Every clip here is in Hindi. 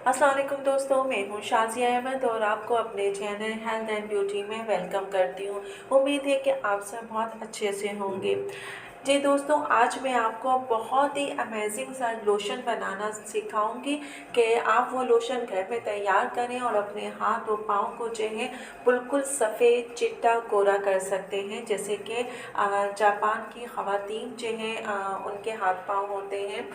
अस्सलाम वालेकुम दोस्तों, मैं हूँ शाज़िया अहमद और आपको अपने चैनल हेल्थ एंड ब्यूटी में वेलकम करती हूँ। उम्मीद है कि आप सब बहुत अच्छे से होंगे। जी दोस्तों, आज मैं आपको बहुत ही अमेजिंग सा लोशन बनाना सिखाऊंगी कि आप वो लोशन घर में तैयार करें और अपने हाथ और पाँव को जो है बिल्कुल सफ़ेद चिट्टा गोरा कर सकते हैं। जैसे कि जापान की ख़वातीन जो हैं उनके हाथ पाँव होते हैं,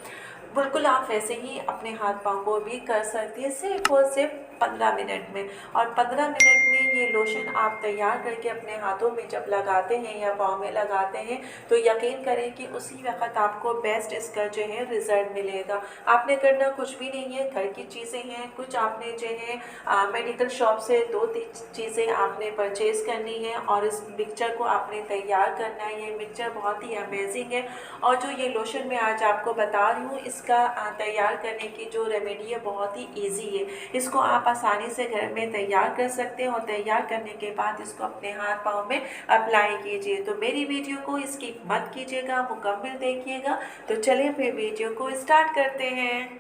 बिल्कुल आप वैसे ही अपने हाथ पाँव को भी कर सकती हैं, सिर्फ और सिर्फ 15 मिनट में। और 15 मिनट में ये लोशन आप तैयार करके अपने हाथों में जब लगाते हैं या पाँव में लगाते हैं तो यकीन करें कि उसी वक्त आपको बेस्ट इसका जो है रिज़ल्ट मिलेगा। आपने करना कुछ भी नहीं है, घर की चीज़ें हैं, कुछ आपने जो है मेडिकल शॉप से 2-3 चीज़ें आपने परचेज़ करनी है और इस मिक्सचर को आपने तैयार करना है। ये मिक्सचर बहुत ही अमेजिंग है और जो ये लोशन मैं आज आपको बता रही हूँ इसका तैयार करने की जो रेमेडी है बहुत ही इजी है। इसको आप आसानी से घर में तैयार कर सकते हैं और तैयार करने के बाद इसको अपने हाथ पाँव में अप्लाई कीजिए। तो मेरी वीडियो को स्किप मत कीजिएगा, मुकम्मल देखिएगा। तो चलिए फिर वीडियो को स्टार्ट करते हैं।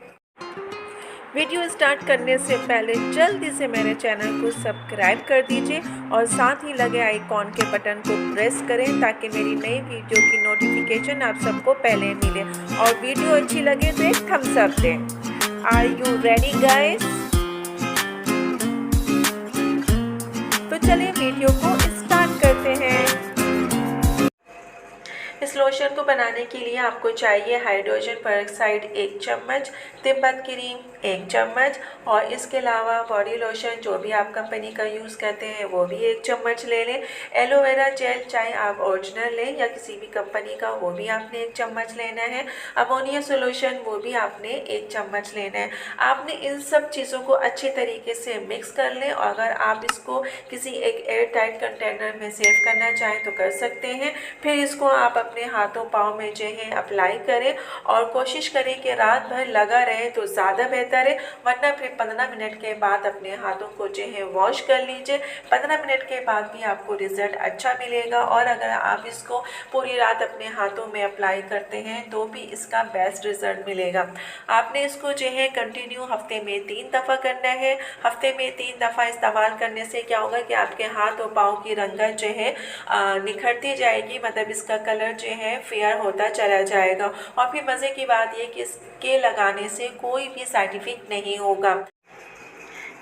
वीडियो स्टार्ट करने से पहले जल्दी से मेरे चैनल को सब्सक्राइब कर दीजिए और साथ ही लगे आइकॉन के बटन को प्रेस करें ताकि मेरी नई वीडियो की नोटिफिकेशन आप सबको पहले मिले और वीडियो अच्छी लगे तो एक थम्स अप दें। Are you ready guys? तो चलिए वीडियो को स्टार्ट करते हैं। इस लोशन को बनाने के लिए आपको चाहिए हाइड्रोजन पेरोक्साइड 1 चम्मच, तिब्बत क्रीम 1 चम्मच और इसके अलावा बॉडी लोशन जो भी आप कंपनी का यूज़ करते हैं वो भी 1 चम्मच ले लें। एलोवेरा जेल चाहे आप ओरिजिनल लें या किसी भी कंपनी का वो भी आपने 1 चम्मच लेना है। अमोनिया सोल्यूशन वो भी आपने 1 चम्मच लेना है। आपने इन सब चीज़ों को अच्छे तरीके से मिक्स कर लें और अगर आप इसको किसी एक एयर टाइट कंटेनर में सेव करना चाहें तो कर सकते हैं। फिर इसको आप अपने हाथों पाँव में जो है अप्लाई करें और कोशिश करें कि रात भर लगा रहे तो ज़्यादा बेहतर है, वरना फिर 15 मिनट के बाद अपने हाथों को जो है वॉश कर लीजिए। 15 मिनट के बाद भी आपको रिज़ल्ट अच्छा मिलेगा और अगर आप इसको पूरी रात अपने हाथों में अप्लाई करते हैं तो भी इसका बेस्ट रिज़ल्ट मिलेगा। आपने इसको जो है कंटिन्यू हफ्ते में 3 दफ़ा करना है। हफ्ते में 3 दफ़ा इस्तेमाल करने से क्या होगा कि आपके हाथ और पाँव की रंगत जो है निखरती जाएगी, मतलब इसका कलर जो है फेयर होता चला जाएगा। और फिर मज़े की बात ये कि इसके लगाने से कोई भी साइड इफेक्ट नहीं होगा।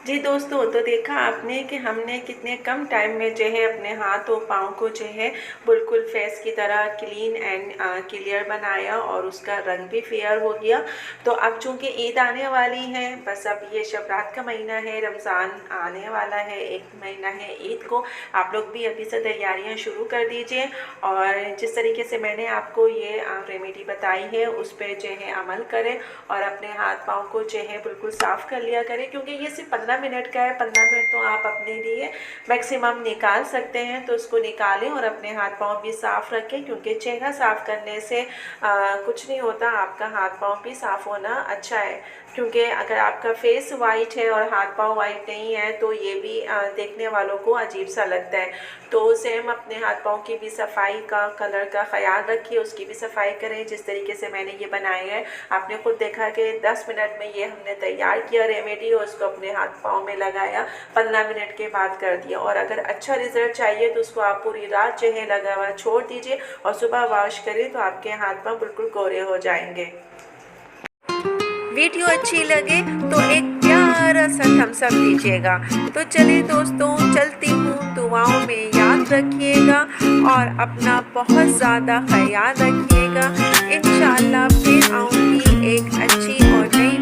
जी दोस्तों, तो देखा आपने कि हमने कितने कम टाइम में जो है अपने हाथ और पाँव को जो है बिल्कुल फेस की तरह क्लीन एंड क्लियर बनाया और उसका रंग भी फेयर हो गया। तो अब चूँकि ईद आने वाली है, बस अब ये शब रात का महीना है, रमज़ान आने वाला है, 1 महीना है ईद को। आप लोग भी अभी से तैयारियां शुरू कर दीजिए और जिस तरीके से मैंने आपको ये रेमेडी बताई है उस पर जो है अमल करें और अपने हाथ पाँव को जो है बिल्कुल साफ़ कर लिया करें, क्योंकि ये सिर्फ 15 मिनट का है। 15 मिनट तो आप अपने लिए मैक्सिमम निकाल सकते हैं, तो इसको निकालें और अपने हाथ पाँव भी साफ़ रखें, क्योंकि चेहरा साफ़ करने से कुछ नहीं होता, आपका हाथ पाँव भी साफ़ होना अच्छा है। क्योंकि अगर आपका फेस वाइट है और हाथ पाँव वाइट नहीं है तो ये भी देखने वालों को अजीब सा लगता है। तो सेम अपने हाथ पाँव की भी सफाई का, कलर का ख्याल रखिए, उसकी भी सफाई करें जिस तरीके से मैंने ये बनाया है। आपने खुद देखा कि 10 मिनट में ये हमने तैयार किया रेमेडी और उसको अपने हाथ पाँव में लगाया, 15 मिनट के बाद कर दिया। और अगर अच्छा रिजल्ट चाहिए तो उसको आप पूरी रात जो है लगा हुआ छोड़ दीजिए और सुबह वॉश करें तो आपके हाथ पाँव बिल्कुल गोरे हो जाएंगे। वीडियो अच्छी लगे तो एक प्यारा सा थम्स अप दीजिएगा। तो चलिए दोस्तों, चलती हूँ, दुआओं में याद रखिएगा और अपना बहुत ज़्यादा ख्याल रखिएगा। इंशाअल्लाह फिर आऊँगी एक अच्छी और नई